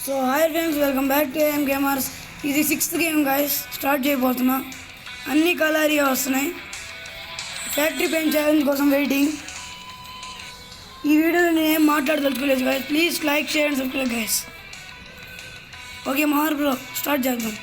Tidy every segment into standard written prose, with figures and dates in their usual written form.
So hi friends, welcome back to AM gamers. ఇది 6th game guys. Start చేయబోతున్నా. అన్ని colour వస్తున్నాయి. Factory paint challenge కోసం waiting. ఈ వీడియోలో నేను ఏం మాట్లాడదలుచుకోలేదు గైస్. Please like, share and subscribe guys. Okay Mahar bro, start చేద్దాం.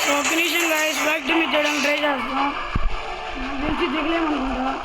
సో ఒక నిమిషం గైస్, ఫ్యాక్టరీ మీద చేయడానికి ట్రై చేస్తున్నాం. నాకు తెలిసి దిగలేమనుకుంటా.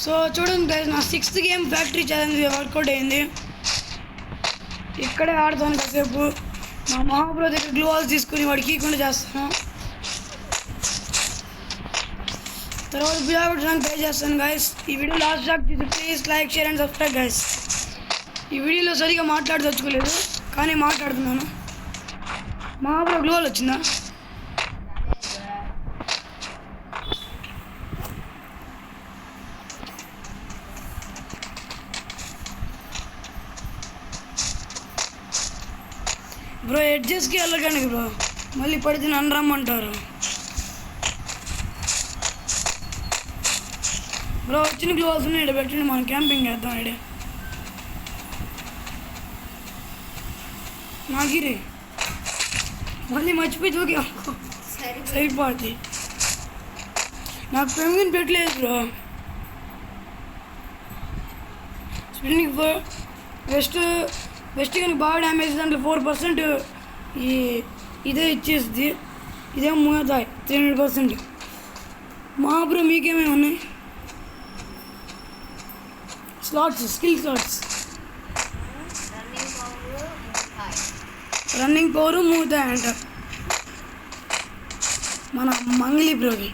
సో చూడండి గైస్, నా 6th game factory challenge work out అయింది. ఇక్కడే ఆడతాను కాసేపు. మా మహాబ్రో దగ్గర గ్లూ వాల్స్ తీసుకుని వాడికి ఇవ్వకుండా చేస్తాను. తర్వాత బిజా పెట్టడానికి ట్రై చేస్తాను గైస్. ఈ వీడియో లాస్ట్ దాకా చూసి please like, share and subscribe guys. ఈ వీడియోలో సరిగా మాట్లాడదలుచుకోలేదు, కానీ మాట్లాడుతున్నాను. మహాబ్రో గ్లూ వాల్ వచ్చిందా? బ్రో ఎడ్జెస్కి వెళ్ళకండి బ్రో, మళ్ళీ పడితే నన్ను రమ్మంటారు. బ్రో వచ్చిన గ్లోవ్స్ ఇక్కడ పెట్టండి, మనం క్యాంపింగ్ చేద్దాం. ఐడియా నాగిరి మళ్ళీ మర్చిపోయి దూకి సరిపోద్ది. నాకు పెంగుని పెట్టలేదు బ్రో. స్ప్రింగ్ వెస్ట్ కానీ బాగా డ్యామేజ్, దాంట్లో 4% ఇదే ఇచ్చేస్తుంది. ఇదేమో మూతాయి 300%. మా బ్రో మీకేమేమి ఉన్నాయి? Slots, skill slots, running power మూతాయి అంట. మన మంగ్లీ బ్రోకి,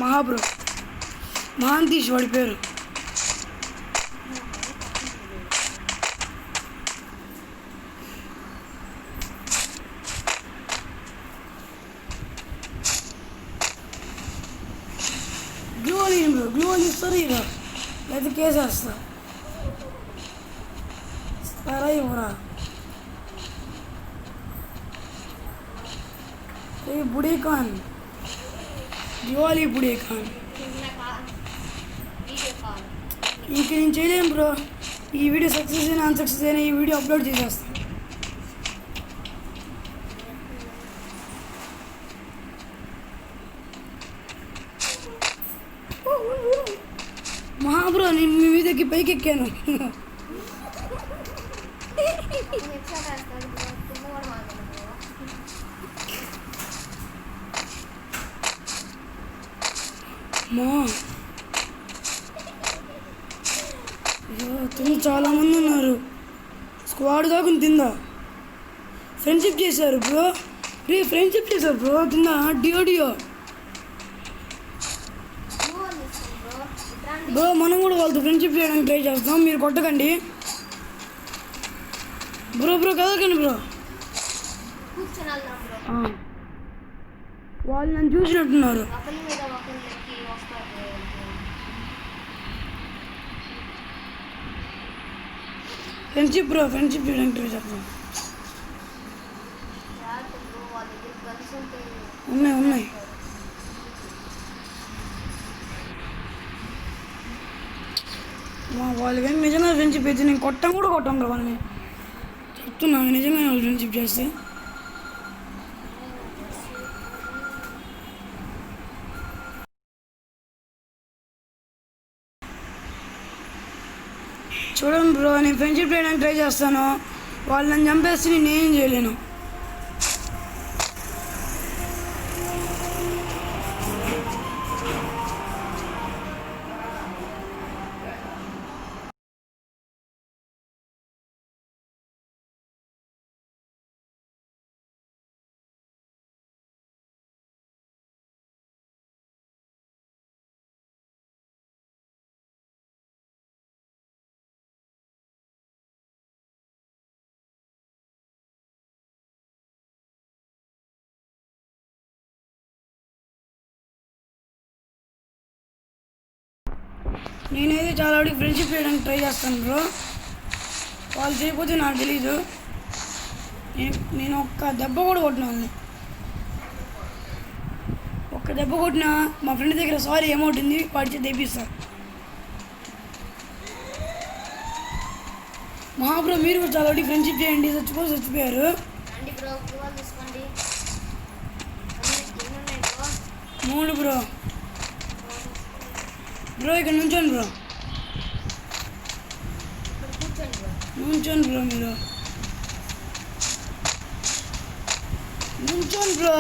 మహాబ్రో మహాంతీష్ వాడి పేరు. గ్లూ ఇస్తారు ఇక, లేదా కేసేస్తా. సరే ఇవ్వరా బుడే ఖాన్, దివాళీ బుడే ఖాన్. ఇంక నేను చేయలేను బ్రో. ఈ వీడియో సక్సెస్ అయినా అన్సక్సెస్ అయినా ఈ వీడియో అప్లోడ్ చేసేస్తాను. మహాబ్రో నేను మీ మీదకి పైకి ఎక్కాను. తిని చాలామంది ఉన్నారు. స్క్వాడ్ దాకా తిందా. ఫ్రెండ్షిప్ చేశారు బ్రో, ఫ్రెండ్షిప్ చేశారు బ్రో. తిందా డియో బ్రో మనం కూడా వాళ్ళతో ఫ్రెండ్షిప్ చేయడానికి ట్రై చేస్తాం, మీరు కొట్టకండి బ్రో. కదకండి బ్రో. వాళ్ళు నన్ను చూసినట్టున్నారు. ఫ్రెండ్షిప్ చేయడానికి ట్రై చేస్తాం. ఉన్నాయి. వాళ్ళు కానీ నిజంగా ఫ్రెండ్షిప్ అయితే నేను కొట్టం బ్రో వాళ్ళని చెప్తున్నాను, నిజంగా వాళ్ళు ఫ్రెండ్షిప్ చేస్తే. చూడండి బ్రో, నేను ఫ్రెండ్షిప్ చేయడానికి ట్రై చేస్తాను, వాళ్ళు నన్ను చంపేస్తే నేనేం చేయలేను. నేనైతే చాలా వాడికి ఫ్రెండ్షిప్ చేయడానికి ట్రై చేస్తాను బ్రో, వాళ్ళు చేయకపోతే నాకు తెలీదు. నేను ఒక్క దెబ్బ కూడా కొట్టినా వాళ్ళని. ఒక్క దెబ్బ కొట్టినా మా ఫ్రెండ్ దగ్గర సారీ అమౌంట్ ఉంది, వాడితే తెప్పిస్తా. బ్రో మీరు కూడా చాలా వాడికి ఫ్రెండ్షిప్ చేయండి, చచ్చిపోయారు. 3 బ్రో. ఇక్కడ నుంచోండి బ్రో, మీరు నుంచోండి బ్రో.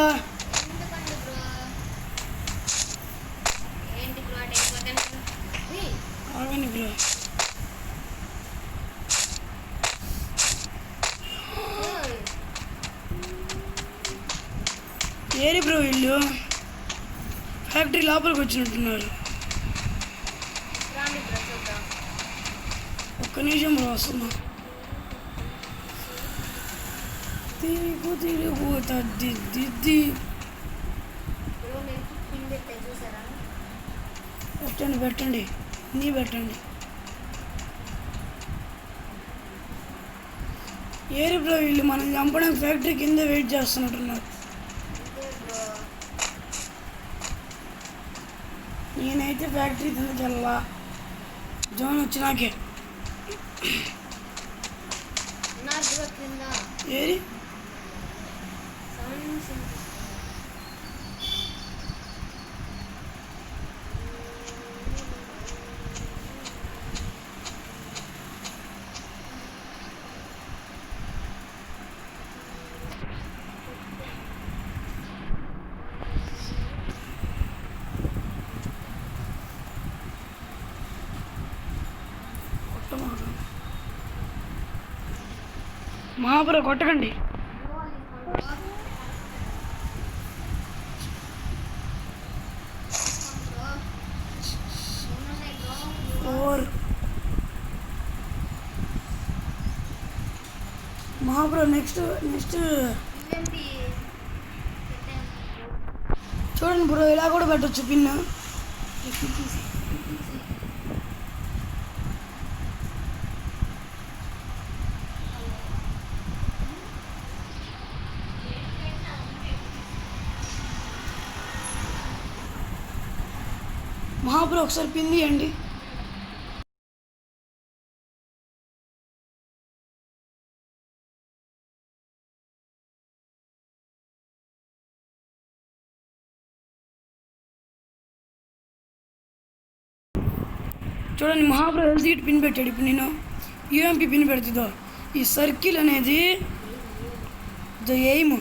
ఆగండి బ్రో. ఏరి బ్రో వీళ్ళు ఫ్యాక్టరీ లోపలికి వచ్చినట్టున్నారు. ఒక్క నిమిషం బ్రో వస్తున్నా. తిరుగు తద్ది పెట్టండి నీ పెట్టండి. ఏరి బ్రో వీళ్ళు మనం చంపడానికి ఫ్యాక్టరీ కింద వెయిట్ చేస్తున్నట్టున్నారు. నేనైతే ఫ్యాక్టరీ కిందకి వెళ్ళా, జోన్ వచ్చినాకే. ఏరి మహాపుర కొట్టకండి. మహాపుర నెక్స్ట్ చూడండి బ్రో, ఇలా కూడా పెట్టచ్చు పిన్. మహాపుర ఒకసారి పిన్ తీయండి. చూడండి మహాపుర హెల్త్ కిట్ పిన్ పెట్టాడు. ఇప్పుడు నేను యూఎంపీ పిన్ పెడుతుందో, ఈ సర్కిల్ అనేది ద ఎయిమ్.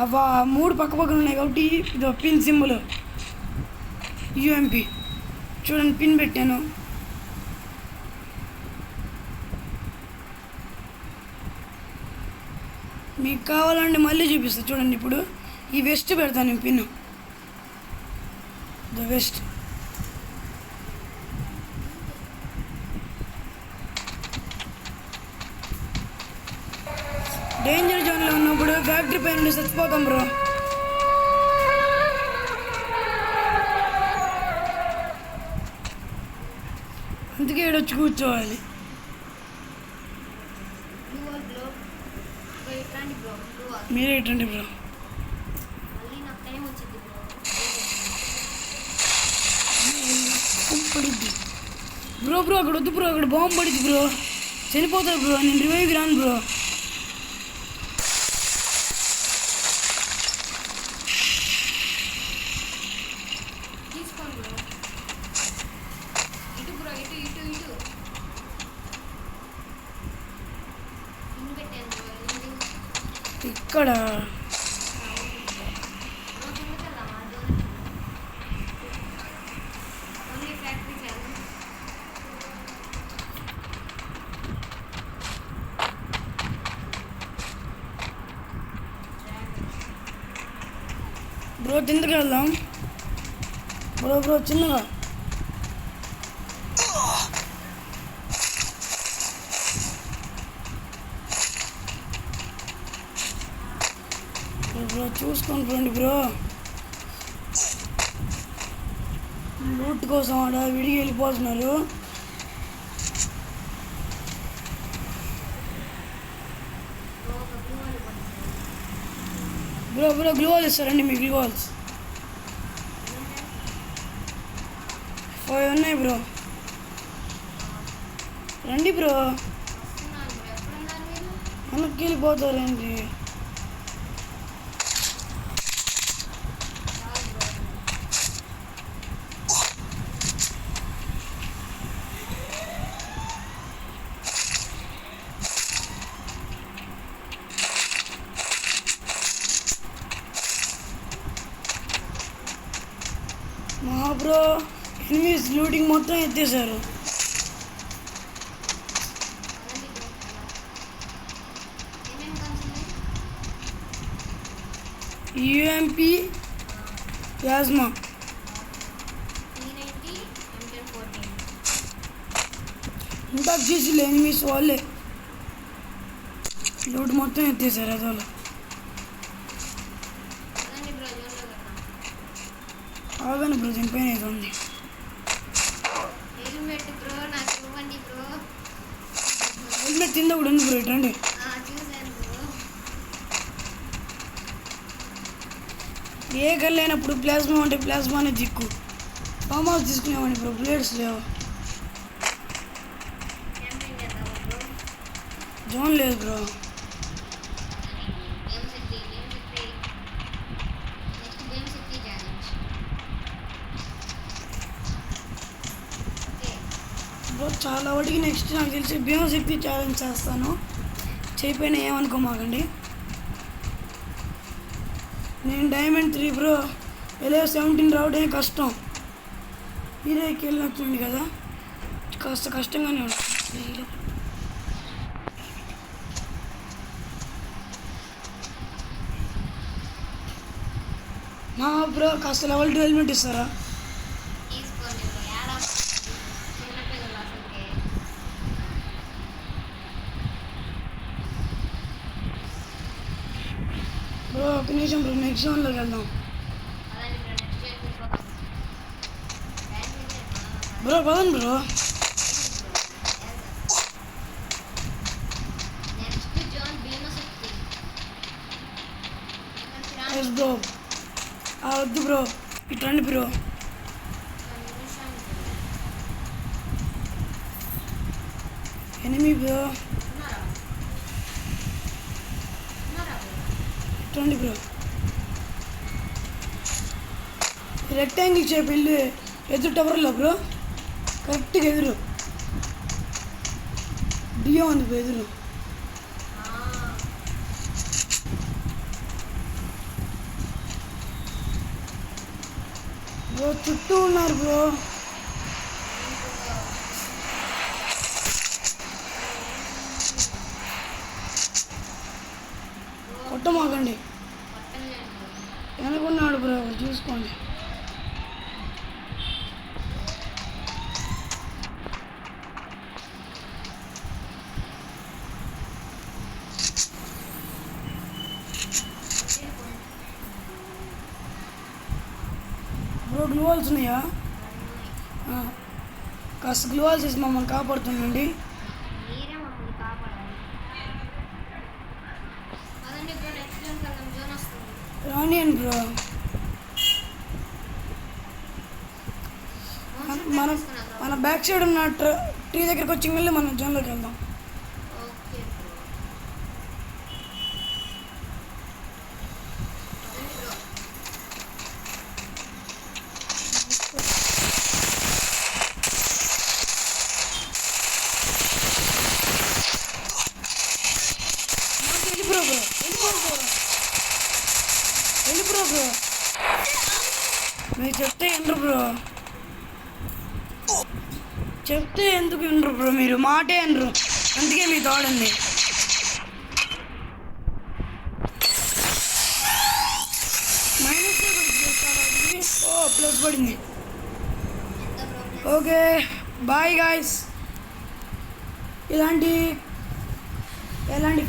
అవి 3 పక్కన ఉన్నాయి కాబట్టి ఇదో పిన్ సింబల్ యూఎంపీ. చూడండి పిన్ పెట్టాను. మీకు కావాలంటే మళ్ళీ చూపిస్తాను చూడండి. ఇప్పుడు ఈ వెస్ట్ పెడతాను నేను పిన్, ద వెస్ట్. డేంజర్ జోన్లో ఉన్నప్పుడు ఫ్యాక్టరీ పై నుండి చచ్చిపోతాం బ్రో. అందుకే వచ్చి కూర్చోవాలి. మీరే ఇటండి బ్రో. పడిద్ది బ్రో. బ్రో అక్కడ వద్దు బ్రో, అక్కడ బాంబు పడిద్ది బ్రో, చనిపోతారు బ్రో. నేను రివైవ్కి రాను బ్రో. ఇక్కడ బ్రో కిందకి వెళ్దాం బ్రో. బ్రో చిన్నగా బ్రో చూసుకొని రండి బ్రో. లూట్ కోసం ఆడ విడిగి వెళ్ళిపోతున్నారు. బ్రో బ్రో గ్లూవాల్ ఇస్తారండి మీ గ్లూవాల్స్ 5 ఉన్నాయి బ్రో. రండి బ్రో, వెనక్కి వెళ్ళిపోతారండి. మా బ్రో ఎనిమీస్ లూటింగ్ మొత్తం ఎత్తేసారు. యూఎంపీ ప్లాస్మా ఇంకా చేసి ఎనిమీస్ వాళ్ళే లూట్ మొత్తం ఎత్తేసారు. అదోళ్ళు ఆగండి బ్రో, దీనిపైన ఏదో ఉంది. హెల్మెట్ కింద కూడా ఉంది బ్రో. ఇటండి ఏ గల్లైనప్పుడు ప్లాస్మా అంటే ప్లాస్మానే దిక్కు. ఫామ్ హౌస్ తీసుకునేవాడిని బ్రో, బ్లేడ్స్ లేవు. జోన్ లేదు బ్రో. బ్రో చాలా వాటికి నెక్స్ట్ నాకు తెలిసి భీమశక్తి ఛాలెంజ్ చేస్తాను. చేయపోయినా ఏమనుకోమాకండి. నేను డైమండ్ 3 బ్రో. ఎలా 17 రావడమే కష్టం. హీరోకి వెళ్ళినట్టుంది కదా, కాస్త కష్టంగానే ఉంటుంది. మా బ్రో కాస్త లెవెల్ 2 హెల్మెట్ ఇస్తారా? బ్రో ఒక నిమిషం బ్రో, నెక్స్ట్ జోన్లోకి వెళ్దాం బ్రో. పదండి బ్రో. Yes bro. వద్దు బ్రో, ఇటు రండి బ్రో. ఎనిమి బ్రో, ఇటు రండి బ్రో. రెక్టాంగిల్ షేప్ వెళ్ళి ఎదురు టవర్లో బ్రో, కరెక్ట్గా ఎదురు డియో ఉంది బ్రో. ఎదురు బ్రో, చుట్టూ ఉన్నారు బ్రో. కొట్టమాకండి, వెనకున్నాడు బ్రో, చూసుకోండి. బ్రో గ్లూ వాల్స్ ఉన్నాయా? కాస్త గ్లూ వాల్స్ వేసి మమ్మల్ని కాపాడుతుండండి. మీరే మమ్మల్ని కాపాడాలి. అదండి బ్రో, నెక్స్ట్ జోన్ కన్నా జోన్ వస్తుంది. రానియన్ బ్రో. మన బ్యాక్ సైడ్ ఉన్న ట్రీ దగ్గరికి వచ్చి వెళ్ళి మనం జోన్లోకి వెళ్దాం. Okay bro. అదండి బ్రో. వెళ్ళిపో బ్రో, వెళ్ళిపో బ్రో. మీరు చెప్తే వినరు బ్రో, చెప్తే ఎందుకు వినరు బ్రో, మీరు మాటే వినరు, అందుకే మీ తోడండి. మైనస్ ప్లస్ పడింది. Okay bye guys. ఎలాంటి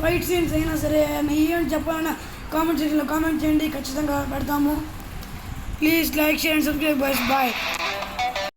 ఫైట్ సీన్స్ అయినా సరే మీ ఈవెంట్ చెప్పాలన్నా కామెంట్ సెక్షన్లో కామెంట్ చేయండి, ఖచ్చితంగా పెడతాము. Please like share and subscribe. Bye.